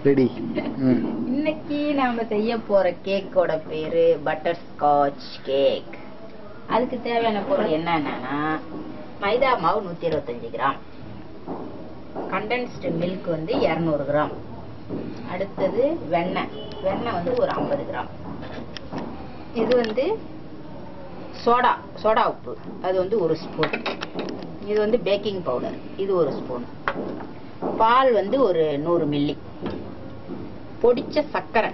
Ready. இன்னைக்கு நாம செய்ய போற கேக்கோட பேரு பட்டர் ஸ்காட்ச் கேக். அதுக்கு தேவையான பொருள் என்னன்னா மைதா மாவு 125 கிராம், கண்டென்ஸ்டு மில்க் வந்து 200 கிராம், அடுத்தது வெண்ணெய் வந்து ஒரு 50 கிராம், இது வந்து சோடா உப்பு அது வந்து 1 ஸ்பூன், இது வந்து பேக்கிங் பவுடர் இது 1 ஸ்பூன், பால் வந்து ஒரு 100 மில்லி, பொடிச்ச சர்க்கரை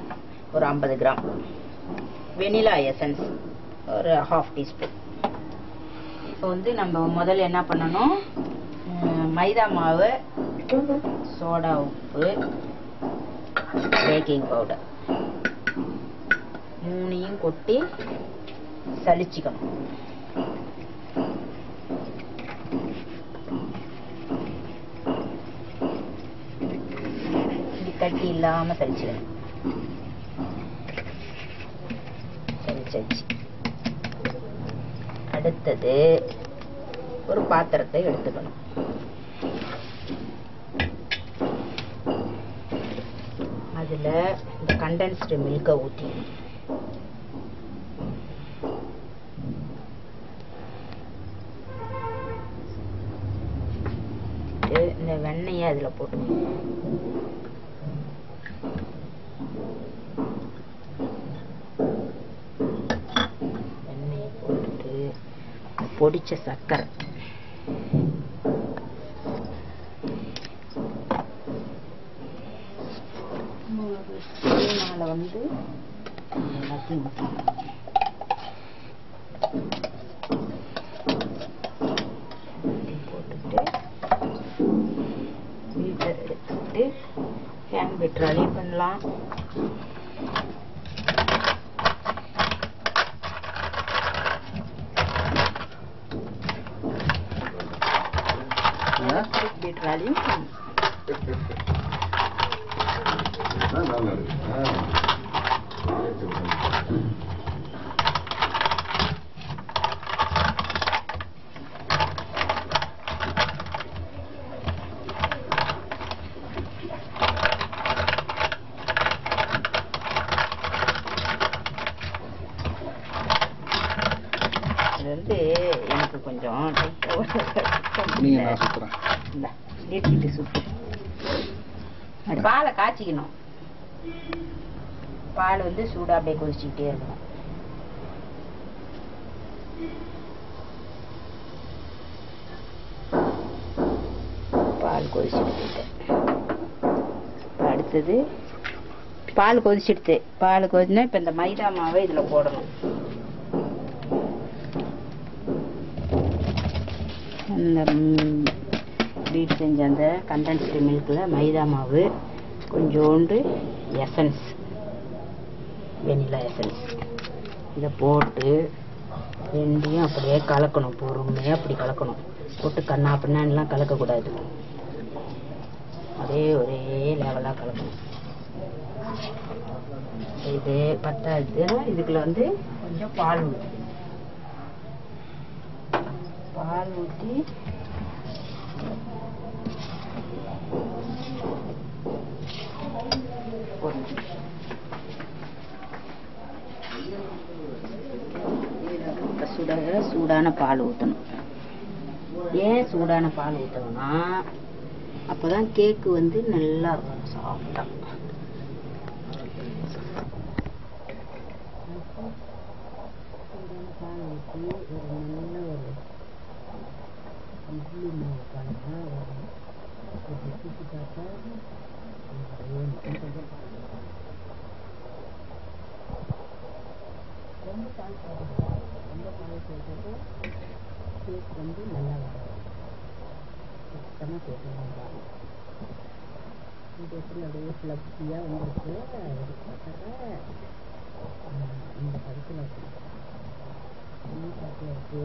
ஒரு 50 கிராம், வெனிலா எசன்ஸ் ஒரு 1/2 டீஸ்பூன். இப்போ வந்து நம்ம முதல்ல என்ன பண்ணணும், மைதா மாவு, சோடா உப்பு, பேக்கிங் பவுடர் மூணையும் கொட்டி சலிச்சுக்கணும். கட்டி இல்லாம சலிச்சுக்கணும். சலிச்சாச்சு. அடுத்தது ஒரு பாத்திரத்தை எடுத்துக்கணும். அதுல இந்த கண்டென்ஸ்டு மில்கை ஊற்றி இந்த வெண்ணெயை அதுல போட்டு பொடிச்ச சர்க்கரை ஸ்பூனால வந்து எல்லாத்தையும் போட்டுட்டு பீட்டர் எடுத்துட்டு ஹேண்ட் பீட்டராலையும் பண்ணலாம், பீட்டராலையும் வந்து எனக்கு கொஞ்சம் பாலை காய்ச்சிக்கணும். பால் வந்து சூடா அப்படியே கொதிச்சுக்கிட்டே இருக்கணும். பால் கொதிச்சுட்டு அடுத்தது பால் கொதிச்சுடுது. பால் கொதிச்சுன்னா இப்ப இந்த மைதா மாவை இதுல போடணும். அந்த பீட் செஞ்ச அந்த கண்டென்ஸ்டு மில்க்ல மைதா மாவு, கொஞ்சோண்டு எசன்ஸ், வெனிலா எசன்ஸ் இதை போட்டு ரெண்டையும் அப்படியே கலக்கணும். பொறுமையாக அப்படி கலக்கணும். போட்டு கண்ணா பின்னான்லாம் கலக்கக்கூடாது. அப்படியே ஒரே லெவலாக கலக்கணும். இது பத்தாதுன்னா இதுக்குள்ள வந்து கொஞ்சம் பால் ஊற்றி சூடான பால் ஊற்றணும். ஏன் சூடான பால் ஊற்றணும்னா அப்பதான் கேக்கு வந்து நல்லா இருக்கும், சாஃப்டா. பால் ஊற்றி ஒரு நல்ல ஒரு இட்லி மாவு பாருங்க, சுற்றி பார்த்தா ரொம்ப பால் போடுறது, ரொம்ப பால் போடுறது கேக் வந்து நல்லா வரும். சுத்தமாக கேக் நல்லா வரும். இது எப்படி அப்படியே ஃப்ளஃபியாக வந்துருக்கு. இந்த படத்தில் இருக்கு, என்ன படத்தில் இருக்கு,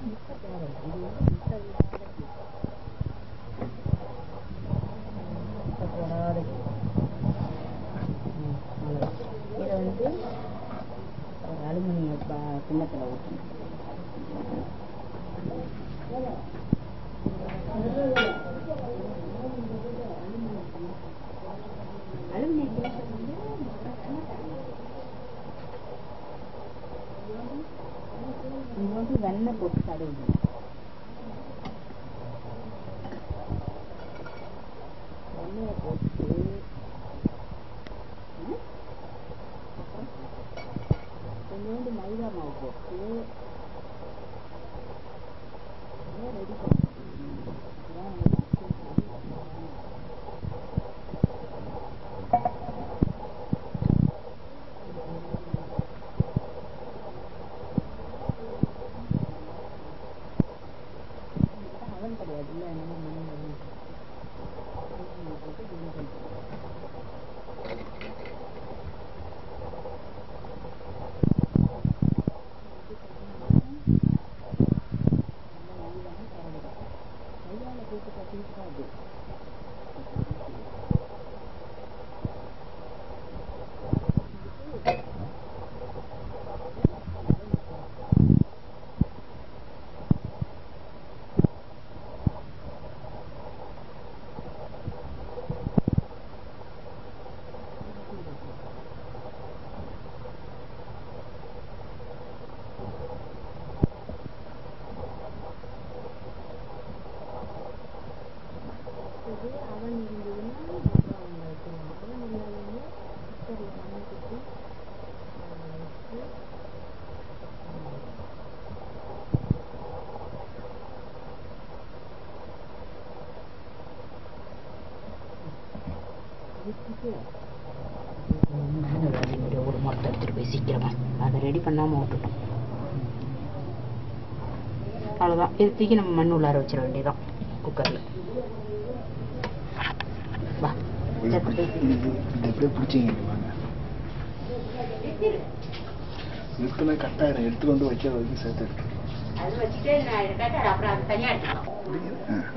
முட்டை தேவை. இது வந்து முட்டை போடாத இதை வந்து ஒரு அலுமினிய கிண்ணத்தில் ஊற்றணும். கிடையாது இல்லை நம்ம மணி போட்டு கிளீன் பண்ணுறோம். கையால் போட்டு கட்டிக்காது. அவன் இருந்ததுன்னா அவங்க வைக்கணும். அவன் இல்லாதவங்க குக்கரில் மண்ணை கொட்டி வச்சு ஒரு மொத்தம் எடுத்துட்டு போய் சீக்கிரமா அதை ரெடி பண்ணாம விட்டுட்டோம். அவ்வளோதான். இது தூக்கி நம்ம மண் உள்ளார வச்சிட வேண்டியதான் குக்கர்ல. எப்படியே பிடிச்சிங்க கட்டாயிரம் எடுத்துட்டு வந்து வைக்கிற வரைக்கும் சேர்த்து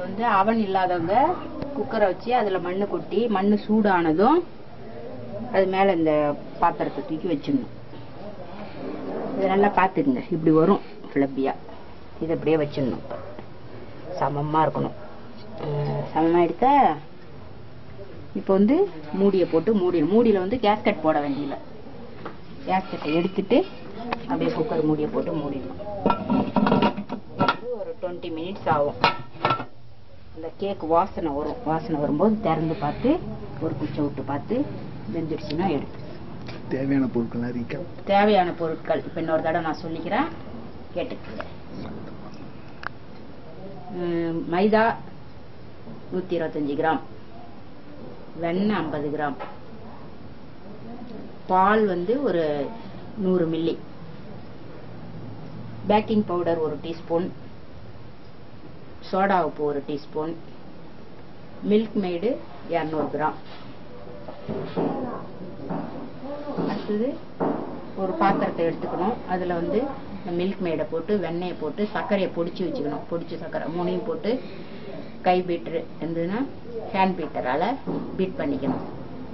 வந்து அவன் இல்லாதவங்க குக்கரை வச்சு அதுல மண்ணு கொட்டி மண்ணு சூடானதும் அது மேல இந்த பாத்திரத்தை தூக்கி வச்சிடணும். இது நல்லா பாத்துக்குங்க, இப்படி வரும் ஃபிளப்பியா. இது அப்படியே வச்சிடணும். சமமா இருக்கணும். சமமா எடுத்தா இப்போ வந்து மூடியை போட்டு மூடியில் வந்து கேஸ்கட் போட வேண்டியதில்லை. கேஸ்கட்டை எடுத்துட்டு அப்படியே குக்கர் மூடியை போட்டு மூடிடணும். ஒரு 20 மினிட்ஸ் ஆகும். அந்த கேக் வாசனை வரும். வாசனை வரும்போது திறந்து பார்த்து ஒரு குச்சை விட்டு பார்த்து வெந்துடுச்சுன்னா எடுத்து தேவையான பொருட்கள் இப்போ இன்னொரு தடவை நான் சொல்லிக்கிறேன், கேட்டுக்கங்க. மைதா 125 கிராம், வெண்ணெய் 50 கிராம், பால் வந்து ஒரு 100 milli, baking powder 1 teaspoon, soda உப்பு 1 டீஸ்பூன், மில்க் மேடு 200 கிராம். அடுத்தது ஒரு பாத்திரத்தை எடுத்துக்கணும். அதில் வந்து மில்க் மேடை போட்டு வெண்ணெயை போட்டு சர்க்கரையை பொடிச்சு வச்சுக்கணும். பொடிச்சு சர்க்கரை 3ஐயும் போட்டு கை பீட்டர் இருந்ததுன்னா ஹேண்ட் பீட்டரால் பீட் பண்ணிக்கணும்.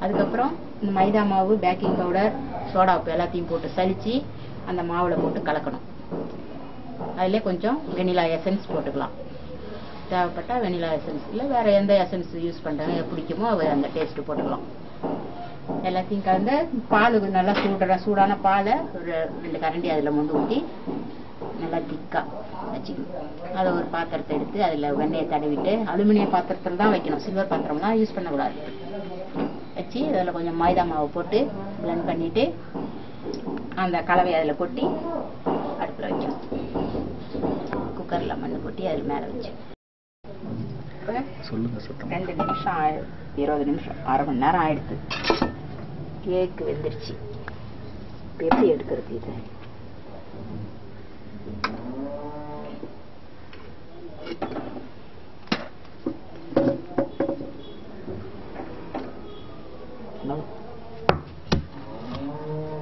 அதுக்கப்புறம் இந்த மைதா மாவு, பேக்கிங் பவுடர், சோடா உப்பு எல்லாத்தையும் போட்டு சலிச்சு அந்த மாவில் போட்டு கலக்கணும். அதிலே கொஞ்சம் வெனிலா எசன்ஸ் போட்டுக்கலாம். தேவைப்பட்டால் வெனிலா எசன்ஸ், இல்லை வேறு எந்த எசன்ஸ் யூஸ் பண்ணுறாங்க பிடிக்குமோ அந்த டேஸ்ட்டு போட்டுக்கலாம். எல்லாத்தையும் கலந்து பால் நல்லா சூடான பாலை ஒரு 2 கரண்டி அதில் மொண்டு ஊற்றி நல்லா திக்காக வச்சுக்கணும். அதை ஒரு பாத்திரத்தை எடுத்து அதில் வெண்ணெயை தடவிட்டு, அலுமினியம் பாத்திரத்தில் தான் வைக்கணும், சில்வர் பாத்திரம்லாம் யூஸ் பண்ணக்கூடாது. வச்சு அதில் கொஞ்சம் மைதா மாவு போட்டு பிளெண்ட் பண்ணிவிட்டு அந்த கலவையை அதில் கொட்டி அடுப்பில் வைக்கணும். குக்கரில் மண் கொட்டி அதில் மேலே வச்சு 2 நிமிஷம் 20 நிமிஷம் 1/2 மணி நேரம் ஆயிடுச்சு. கேக்கு வெந்துருச்சு. எப்படி எடுக்கிறது இது?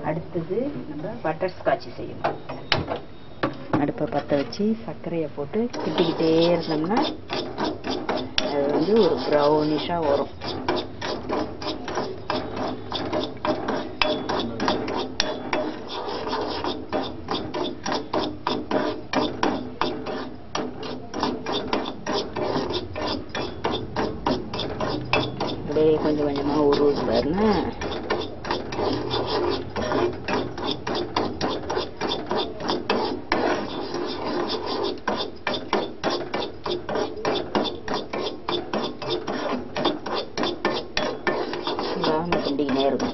அடுத்தது நம்ம பட்டர் ஸ்காட்ச் செய்யணும். அடுப்பை பற்ற வச்சு சர்க்கரையை போட்டு கிட்டிக்கிட்டே இருந்தோம்னா அது வந்து ஒரு ப்ரௌனிஷாக வரும். அப்படியே கொஞ்சம் கொஞ்சமாக உருவுது பாருங்க. கிண்டிக்கினே இருக்கும்.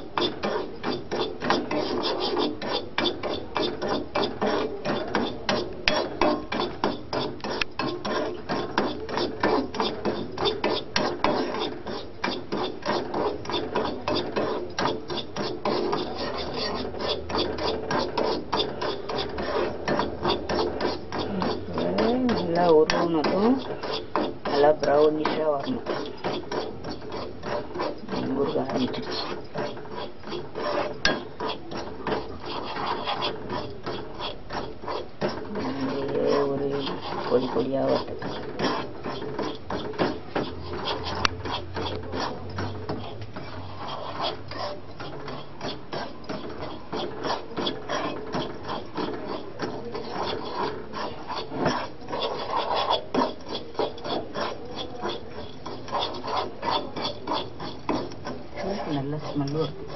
நல்லா ப்ரௌனிஷா வரணும். உருக ஆரம்பிச்சிருச்சு. ஒரு பொடி பொடியா வருது. நல்ல ஸ்மெல் வருது.